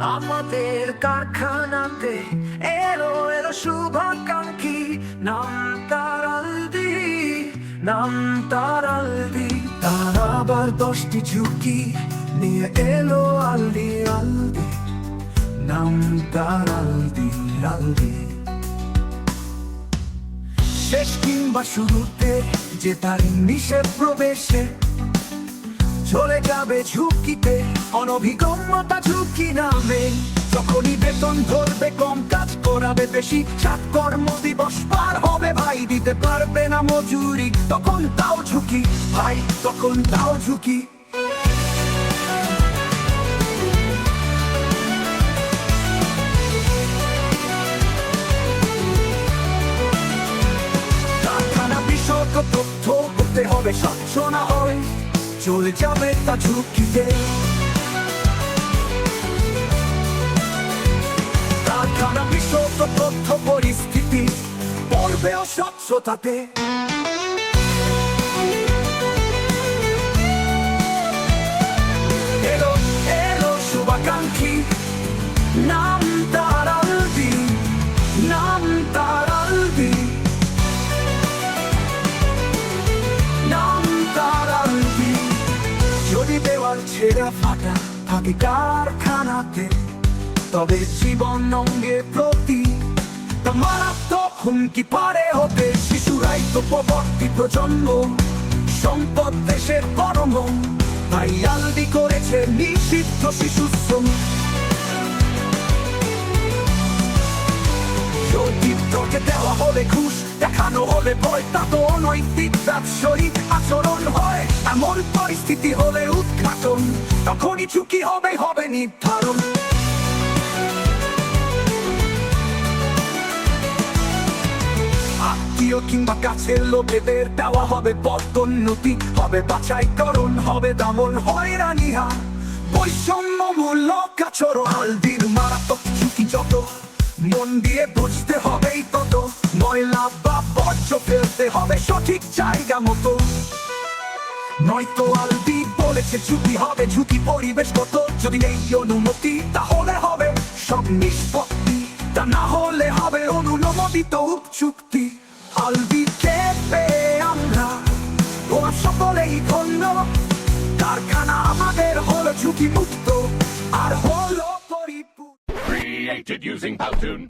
আমাদের কারখানাতে এলো এলো শুভাকাঙ্ক্ষী, নাম তার আলদি, নাম তার আলদি। তার আবার 10টি ঝুঁকি নিয়ে এলো আলদি আলদি, নাম তার আলদি আলদি। শেষ কিংবা শুরুতে যে তার নিষেধ প্রবেশে চলে যাবে ঝুঁকিতে, অনভিজ্ঞতা ঝুঁকি নামে। যখনই বেতন ধরবে কম, কাজ করাবে বেশি, 7 কর্মদিবস পার হবে ভাই, দিতে পারবে না মজুরি, তখন তাও ঝুঁকি ভাই, তখন তাও ঝুঁকি। কারখানা বিষয়ক তথ্য করতে হবে স্বচ্ছ, না হয় চলে যাবে তা ঝুঁকিতে। কারখানা বিষয়ক তথ্য পরিস্থিতি পড়বে অস্বচ্ছতাতে। এলো এলো শুভাকাঙ্ক্ষী, নাম তার আলদি, নাম তার আলদি, নাম তার আলদি। যদি দেওয়াল ছেঁড়া ফাটা থাকে কারখানাতে, তবে জীবন অঙ্গে প্রতি মারাত্মক হুমকি পারে হতে। শিশুরাই তো পরবর্তী প্রজন্ম, সম্পদ দেশের পরম, তাই আলদি করেছে নিষিদ্ধ শিশু শ্রম। যদি তোকে দেওয়া হলে ঘুষ, দেখানো হলে ভয়, তা তো অনৈতিক ব্যবসায়িক আচরণ হয়। এমন পরিস্থিতি হলে উদ্ঘাটন, তখনই ঝুঁকি হবে হবে নির্ধারণ। আত্মীয় কিংবা কাছের লোকেদের দেওয়া হবে পদোন্নতি, হবে বাছাইকরণ, হবে দমন হয়রানিহা, বৈষম্যমূলক আচরণ। আলদির মারাত্মক ঝুঁকি যত, মন দিয়ে বুঝতে হবেই তত, ময়লা বা বর্জ্য ফেলতে হবে সঠিক জায়গা মতো। নয়তো আলদি বলেছে ঝুঁকি হবে, ঝুঁকি পরিবেশগত, যদি নেই অনুমতি তাহলে হবে সব নিষ্পত্তি, তা না হলে হবে অনুমোদিত চুক্তি। আলদিকে পেয়ে আমরা ওরা সকলেই ধন্য, কারখানা আমাদের হলো ঝুঁকি মুক্ত আর হলো পরিপূর্ণ। Created using Powtoon.